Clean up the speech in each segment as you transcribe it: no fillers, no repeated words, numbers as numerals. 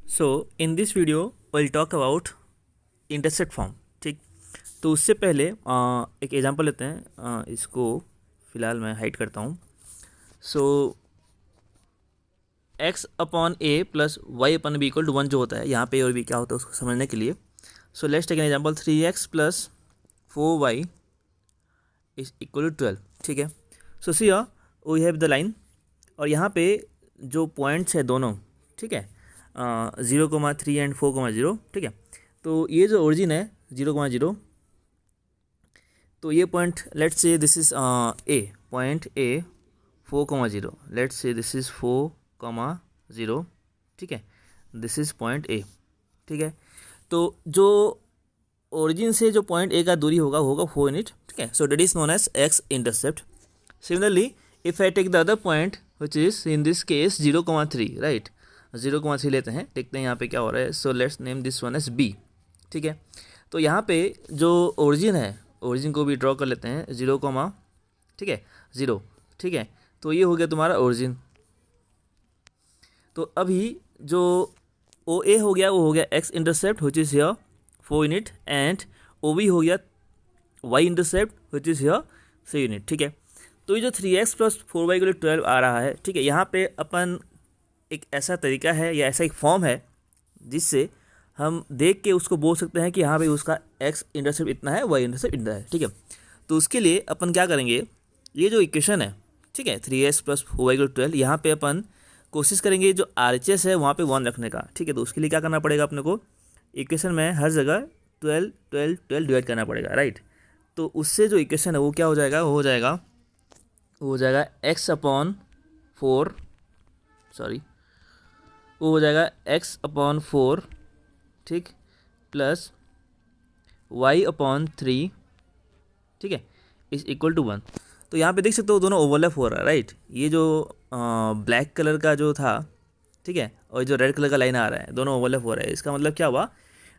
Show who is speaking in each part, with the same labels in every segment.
Speaker 1: So in this video we'll talk about intercept form. ठीक, तो उससे पहले एक एग्जांपल लेते हैं। इसको फ़िलहाल मैं हाइड करता हूँ। So x upon a plus y upon b equal to 1 जो होता है, यहाँ पे और भी क्या होता है उसको समझने के लिए। So let's take an example 3x plus 4y is equal to 12। ठीक है, so see we have the line, और यहाँ पे जो पॉइंट्स है दोनों, ठीक है, 0,3 एंड 4,0। ठीक है, तो ये जो ओरिजिन है 0,0, तो ये point let's say this is a, point A 4,0, let's say this is 4,0। ठीक है, दिस इज पॉइंट ए। ठीक है, तो जो ओरिजिन से जो पॉइंट ए का दूरी होगा वो होगा 4 यूनिट। ठीक है, so that is known as x intercept. Similarly if I take the other point which is in this case 0,3, right, 0,3 लेते हैं, देखते हैं यहाँ पे क्या हो रहा है। So let's name this one as b. ठीक है, तो यहाँ पे जो ओरिजिन है, ओरिजिन को भी ड्रॉ कर लेते हैं 0, ठीक है, 0। ठीक है, तो ये हो गया तुम्हारा ओरिजिन। तो अभी जो ओ ए हो गया वो हो गया x intercept which is here 4 unit, and O B हो गया y intercept which is here 3 unit. ठीक है, तो ये जो 3x प्लस 4y के लिए 12 आ रहा है, ठीक है, यहाँ पे अपन एक ऐसा तरीका है या ऐसा एक फॉर्म है जिससे हम देख के उसको बोल सकते हैं कि हाँ भाई उसका x इंटरसेप्ट इतना है, y इंटरसेप्ट इतना है। ठीक है, तो उसके लिए अपन क्या करेंगे, ये जो इक्वेशन है, ठीक है, 3x प्लस 4y को 12, यहाँ पे अपन कोशिश करेंगे जो RHS है वहाँ पे 1 रखने का। ठीक है, तो उसके लिए क्या करना पड़ेगा अपने को, इक्वेशन में हर जगह 12 12 12 डिवाइड करना पड़ेगा, राइट। तो उससे जो इक्वेशन है वो क्या हो जाएगा, वो हो जाएगा x अपॉन 4, सॉरी, वो हो जाएगा x अपॉन 4, ठीक, प्लस y अपॉन 3, ठीक है, इज इक्वल टू 1। तो यहाँ पे देख सकते हो दोनों ओवरलैप हो रहा है, राइट। ये जो ब्लैक कलर का जो था, ठीक है, और जो रेड कलर का लाइन आ रहा है, दोनों ओवरलैप हो रहा है। इसका मतलब क्या हुआ,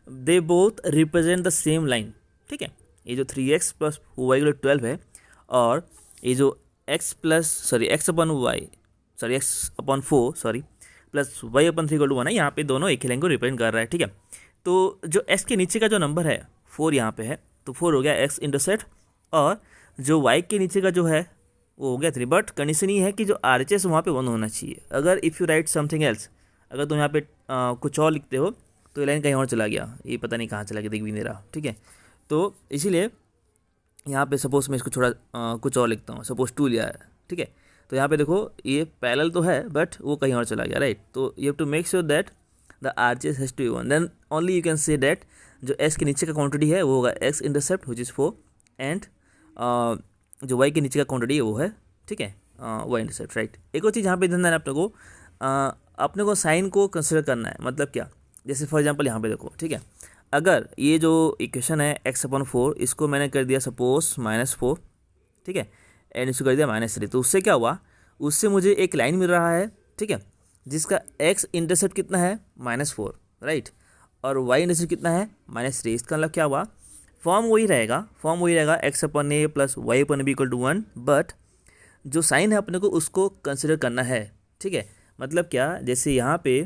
Speaker 1: they both represent the same line. ठीक है, ये जो 3x प्लस वाई 12 है, और ये जो x upon 4 plus y upon 3 = 1 है, यहाँ पे दोनों एक ही लाइन को रिप्रेजेंट कर रहा है। ठीक है, तो जो x के नीचे का जो नंबर है 4 यहाँ पे है, तो 4 हो गया x इंटरसेप्ट, और जो y के नीचे का जो है वो हो गया 3। बट कंडीशन ये है कि जो RHS वहाँ पे 1 होना चाहिए। अगर if you right something else, अगर तुम यहाँ पे कुछ और लिखते हो तो ये लाइन कहीं और चला गया, ये पता नहीं कहाँ चला गया, दिख भी नहीं रहा। ठीक है, तो इसीलिए यहाँ पे सपोज मैं इसको थोड़ा कुछ और लिखता हूँ, सपोज 2 लिया है। ठीक है, तो यहाँ पे देखो ये पैरेलल तो है बट वो कहीं और चला गया, राइट। तो you have to make sure that the RHS has to be 1, then only you can say that जो s के नीचे का क्वांटिटी है वो होगा x intercept which is 4, and जो y के नीचे का क्वांटिटी है वो है, ठीक है, y इंटरसेप्ट, राइट। एक और चीज़ यहाँ पे ध्यान देना है अपने को साइन को कंसिडर करना है। मतलब क्या, जैसे फॉर एग्जांपल यहाँ पे देखो, ठीक है, अगर ये जो इक्वेशन है x अपॉन 4, इसको मैंने कर दिया सपोज -4, ठीक है, एंड इसको कर दिया -3, तो उससे क्या हुआ, उससे मुझे एक लाइन मिल रहा है, ठीक है, जिसका x इंटरसेप्ट कितना है -4, राइट, और y इंटरसेप्ट कितना है -3। इसका मतलब क्या हुआ, फॉर्म वही रहेगा x upon a plus y upon b equal to 1, but जो साइन है अपने को उसको कंसिडर करना है। ठीक है, मतलब क्या, जैसे यहाँ पे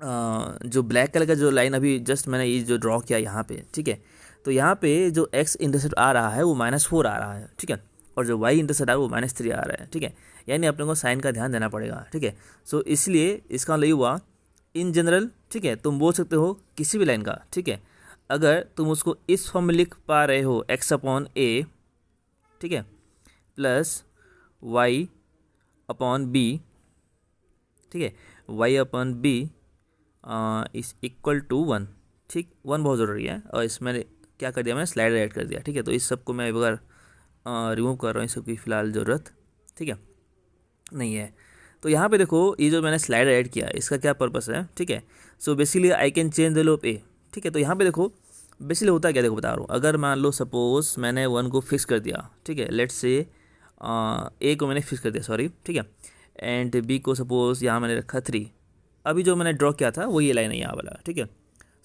Speaker 1: जो ब्लैक कलर का जो लाइन अभी जस्ट मैंने ये जो ड्रॉ किया यहाँ पे, ठीक है, तो यहाँ पे जो x इंटरसेप्ट आ रहा है वो -4 आ रहा है, ठीक है, और जो y इंटरसेप्ट आ रहा है वो -3 आ रहा है। ठीक है, यानी अपने को साइन का ध्यान देना पड़ेगा। ठीक है, सो इसलिए इसका मतलब हुआ इन जनरल, ठीक है, तुम बोल सकते हो किसी भी लाइन का, ठीक है, अगर तुम उसको इस फॉर्म में लिख पा रहे हो x अपॉन a, ठीक है, प्लस y अपॉन b, ठीक है, y upon b is equal to 1। ठीक, 1 बहुत ज़रूरी है, और इसमें क्या कर दिया मैंने, स्लाइडर ऐड कर दिया। ठीक है, तो इस सब को मैं अगर रिमूव कर रहा हूँ, इसकी फ़िलहाल ज़रूरत, ठीक है, नहीं है। तो यहाँ पे देखो ये जो मैंने स्लाइडर ऐड किया इसका क्या पर्पस है, ठीक है, so basically I can change the लोप ए। ठीक है, तो यहाँ पे देखो बेसिकली होता है क्या, देखो बता रहा हूँ, अगर मान लो सपोज मैंने 1 को फिक्स कर दिया, ठीक है, लेट्स से ए को मैंने फिक्स कर दिया, सॉरी, ठीक है, एंड बी को सपोज यहाँ मैंने रखा 3। अभी जो मैंने ड्रॉ किया था वो ये लाइन है यहाँ वाला, ठीक है,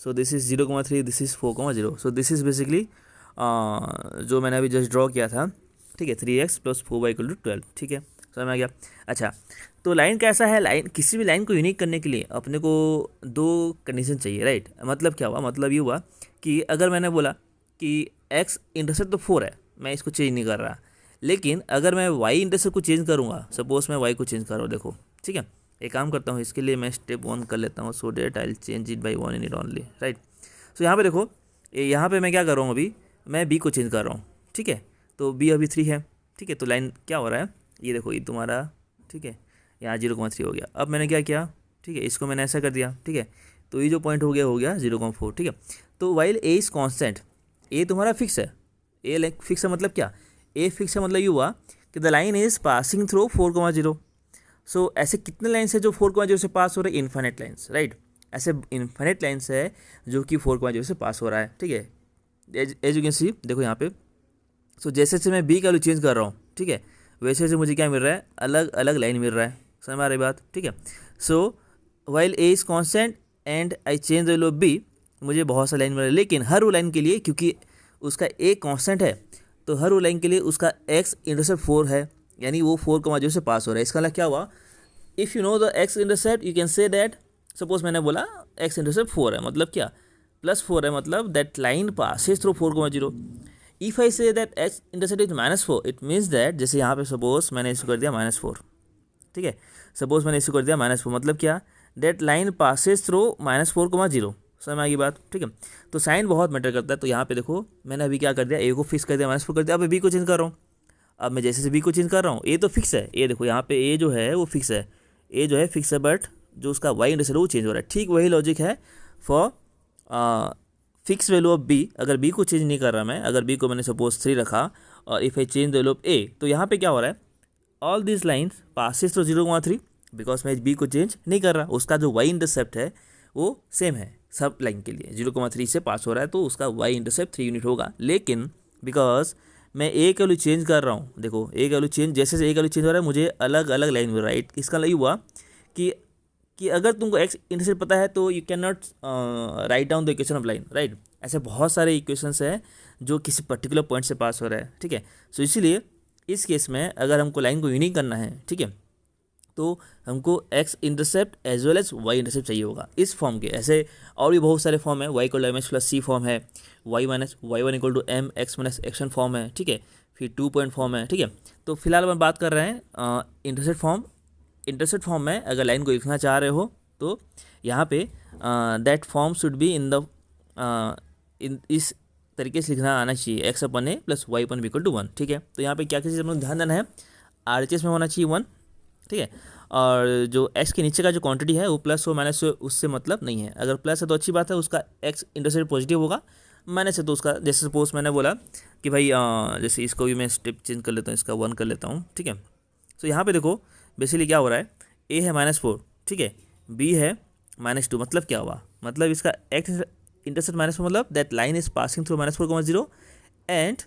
Speaker 1: so this is 0,3, this is 4,0, so this is basically जो मैंने अभी जस्ट ड्रॉ किया था, ठीक है, 3x प्लस 4y = 12। ठीक है, समझ में आ गया। अच्छा, तो लाइन कैसा है, लाइन किसी भी लाइन को यूनिक करने के लिए अपने को दो कंडीशन चाहिए, राइट। मतलब क्या हुआ, मतलब ये हुआ कि अगर मैंने बोला कि एक्स इंटरसेप्ट तो 4 है, मैं इसको चेंज नहीं कर रहा, लेकिन अगर मैं वाई इंटरसेप्ट को चेंज करूँगा, सपोज मैं वाई को चेंज कर रहा हूँ, देखो ठीक है, एक काम करता हूँ, इसके लिए मैं स्टेप 1 कर लेता हूँ, so that I will change it by 1 in it only, right. So यहाँ पे देखो, यहाँ पे मैं क्या कर रहा हूँ, अभी मैं बी को चेंज कर रहा हूँ, ठीक है, तो बी अभी 3 है, ठीक है, तो लाइन क्या हो रहा है, ये देखो ये तुम्हारा, ठीक है, यहाँ 0,3 हो गया। अब मैंने क्या किया, ठीक है, इसको मैंने ऐसा कर दिया, ठीक है, तो ये जो पॉइंट हो गया 0,4, ठीक है। तो वाइल ए इज़ कॉन्स्टेंट, ए तुम्हारा फिक्स है, ए लाइक फिक्स है, मतलब क्या, ए फिक्स है मतलब ये हुआ कि the line is passing through 4,0। सो ऐसे कितने लाइन्स है जो 4,0 से पास हो रहे हैं, इन्फाइनेट लाइन्स, राइट। ऐसे इन्फाइनेट लाइन्स है जो कि 4,0 से पास हो रहा है, ठीक है, एज यू कैन सी, देखो यहाँ पे। सो जैसे जैसे मैं बी का वैल्यू चेंज कर रहा हूँ, ठीक है, वैसे वैसे मुझे क्या मिल रहा है, अलग अलग लाइन मिल रहा है, समझ में आ रही बात, ठीक है। So while a is constant and I change the value of b, मुझे बहुत सा लाइन मिल रहा है, लेकिन हर वो लाइन के लिए, क्योंकि उसका ए कॉन्स्टेंट है, तो हर वो लाइन के लिए उसका एक्स इंटरसेप्ट 4 है, यानी वो 4,0 से पास हो रहा है। इसका मतलब क्या हुआ, if you know the x intercept you can say that, suppose मैंने बोला एक्स इंटरसेप्ट 4 है, मतलब क्या, +4 है, मतलब that line passes through 4,0। If I say that x intercept is -4, it means that, जैसे यहाँ पे सपोज मैंने इसको कर दिया -4, ठीक है, सपोज मैंने इसको कर दिया -4, मतलब क्या, दैट लाइन पासेस थ्रू -4,0। समझ में आ गई बात, ठीक है। तो साइन बहुत मैटर करता है। तो यहाँ पे देखो मैंने अभी क्या कर दिया, ए को फिक्स कर दिया, -4 कर दिया, अब बी को चेंज कर रहा हूँ। अब मैं जैसे बी को चेंज कर रहा हूँ, ए तो फिक्स है, ए देखो यहाँ पे ए जो है वो फिक्स है, ए जो है फिक्स है, बट जो उसका वाई इंटरसेप्ट है वो चेंज हो रहा है। ठीक वही लॉजिक है for fix value of b. अगर बी को चेंज नहीं कर रहा मैं, अगर बी को मैंने सपोज 3 रखा और if I change the value of a, तो यहाँ पे क्या हो रहा है, all this lines passes through 0,3, because मैं बी को चेंज नहीं कर रहा, उसका जो वाई इंटरसेप्ट है वो सेम है सब लाइन के लिए, 0,3 से पास हो रहा है, तो उसका वाई इंटरसेप्ट 3 यूनिट होगा। लेकिन बिकॉज मैं ए का वैल्यू चेंज कर रहा हूँ, देखो ए का वैल्यू चेंज, जैसे ए का वैल्यू चेंज हो रहा है मुझे अलग अलग लाइन मिल रहा है। इसका मतलब हुआ कि अगर तुमको एक्स इंटरसेप्ट पता है तो you can not write down the equation of line, right. ऐसे बहुत सारे इक्वेशंस हैं जो किसी पर्टिकुलर पॉइंट से पास हो रहा है, ठीक है। सो इसीलिए इस केस में अगर हमको लाइन को यूनिक करना है, ठीक है, तो हमको x intercept as well as y intercept चाहिए होगा इस फॉर्म के। ऐसे और भी बहुत सारे फॉर्म है, y equal to m h plus c form है, y minus y one equal to m x minus action form है, ठीक है, फिर 2 पॉइंट फॉर्म है, ठीक है। तो फिलहाल हम बात कर रहे हैं इंटरसेप्ट फॉर्म। इंटरसेप्ट फॉर्म में अगर लाइन को लिखना चाह रहे हो तो यहाँ पे that form should be in the इस तरीके से लिखना आना चाहिए, x upon a plus y upon b equal to 1, ठीक है। तो यहाँ पे क्या क्या चीज़ अपने ध्यान देना है, RHS में होना चाहिए 1, ठीक है, और जो एक्स के नीचे का जो क्वांटिटी है वो प्लस हो माइनस हो उससे मतलब नहीं है। अगर प्लस है तो अच्छी बात है, उसका एक्स इंटरसेप्ट पॉजिटिव होगा, माइनस है तो उसका, जैसे सपोज मैंने बोला कि भाई जैसे इसको भी मैं स्टेप चेंज कर लेता हूँ, इसका 1 कर लेता हूँ, ठीक है। तो यहाँ पे देखो बेसिकली क्या हो रहा है, ए है -4, ठीक है, बी है -2, मतलब क्या हुआ, मतलब इसका एक्स इंटरसेप्ट -4, मतलब that line is passing through -4,0 and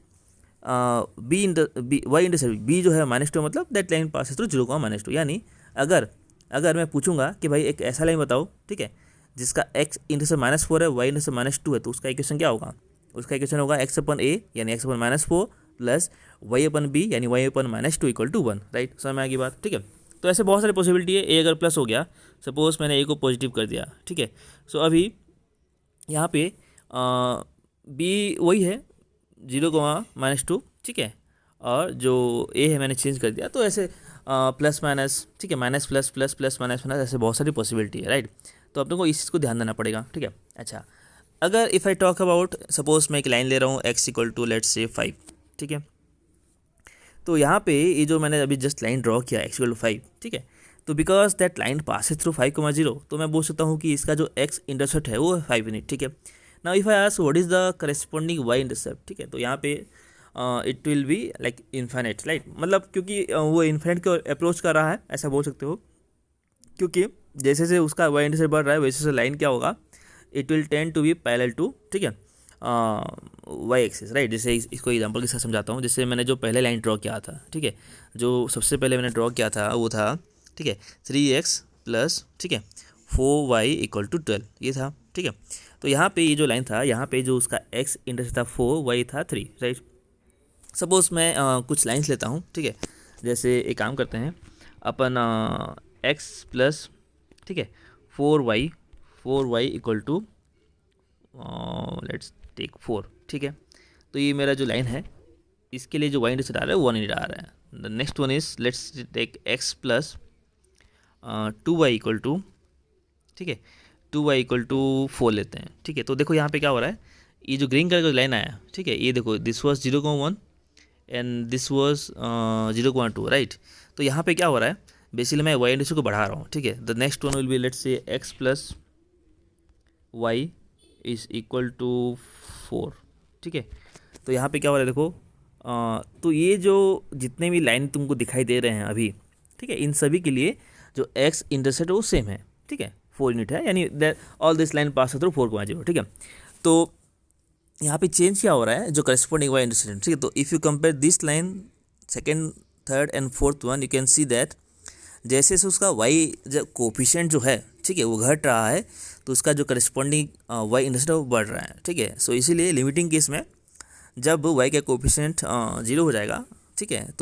Speaker 1: b y intercept b जो है -2, मतलब दैट लाइन पासिंग थ्रू 0,-2। यानी अगर मैं पूछूंगा कि भाई एक ऐसा लाइन बताओ, ठीक है, जिसका एक्स इंटरसेप्ट -4 है, वाई इंटरसेप्ट -2 है, तो उसका इक्वेशन क्या होगा, उसका इक्वेशन होगा एक्स अपन ए यानी x upon -4 plus y upon b यानी y upon -2 equal to 1, right. समझ में आ गई बात, ठीक है। तो ऐसे बहुत सारी पॉसिबिलिटी है। ए अगर प्लस हो गया, सपोज मैंने ए को पॉजिटिव कर दिया, ठीक है, सो अभी यहाँ पे बी वही है 0,-2, ठीक है, और जो ए है मैंने चेंज कर दिया, तो ऐसे प्लस माइनस, ठीक है, minus plus plus plus minus minus, ऐसे बहुत सारी पॉसिबिलिटी है, राइट। तो अपने को इस चीज़ को ध्यान देना पड़ेगा, ठीक है। अच्छा, अगर if I talk about, suppose मैं एक लाइन ले रहा हूँ x equal to let's say 5, ठीक है, तो यहाँ पे ये जो मैंने अभी जस्ट लाइन ड्रॉ किया एक्स इक्वल टू 5, ठीक है, तो because that line passes through 5,0, तो मैं बोल सकता हूँ कि इसका जो एक्स इंटरसेप्ट है वो 5 यूनिट, ठीक है। Now if I ask what is the corresponding y intercept, ठीक है, तो यहाँ पे it will be like infinite, right, मतलब क्योंकि वो इन्फाइनाइट को अप्रोच कर रहा है, ऐसा बोल सकते हो, क्योंकि जैसे से उसका वाई इंटरसेप्ट बढ़ रहा है वैसे से लाइन क्या होगा, it will tend to be parallel to, ठीक है, वाई एक्सिस, राइट। जैसे इसको एग्जांपल के साथ समझाता हूँ, जैसे मैंने जो पहले लाइन ड्रॉ किया था, ठीक है, जो सबसे पहले मैंने ड्रॉ किया था वो था, ठीक है, 3x प्लस, ठीक है, 4y इक्वल टू 12, ये था, ठीक है। तो यहाँ पे ये जो लाइन था, यहाँ पे जो उसका x इंटरसेप्ट था 4, y था 3, राइट। सपोज मैं कुछ लाइन्स लेता हूँ, ठीक है, जैसे एक काम करते हैं अपन x प्लस, ठीक है, 4y equal to let's take 4, ठीक है। तो ये मेरा जो लाइन है इसके लिए जो y इंटरसेप्ट आ रहा है वो 1 यूनिट आ रहा है। The next one is let's take x plus 2y equal to, ठीक है, 2y इक्वल टू 4 लेते हैं, ठीक है। तो देखो यहाँ पे क्या हो रहा है, ये जो ग्रीन कलर का लाइन आया, ठीक है, ये देखो this was 0,1 and this was 0,2, right. तो यहाँ पे क्या हो रहा है, बेसिकली मैं y इंटरसेप्ट को बढ़ा रहा हूँ, ठीक है। The next one will be let's say x plus y is equal to 4, ठीक है। तो यहाँ पे क्या हो रहा है देखो, तो ये जो जितने भी लाइन तुमको दिखाई दे रहे हैं अभी, ठीक है, इन सभी के लिए जो x इंटरसेप्ट वो सेम है, ठीक है, 4 यूनिट है, यानी all this line pass through 4,0, ठीक है। तो यहाँ पे चेंज क्या हो रहा है, जो करस्पॉन्डिंग y इंटरसेप्ट, ठीक है। तो if you compare this line second, third and fourth one, you can see that जैसे से उसका y जो कोफिशिएंट जो है, ठीक है, वो घट रहा है, तो उसका जो करस्पॉन्डिंग y इंटरसेप्ट वो बढ़ रहा है, ठीक है। सो इसीलिए लिमिटिंग केस में जब y का कोफिशिएंट 0 हो जाएगा, ठीक है, तो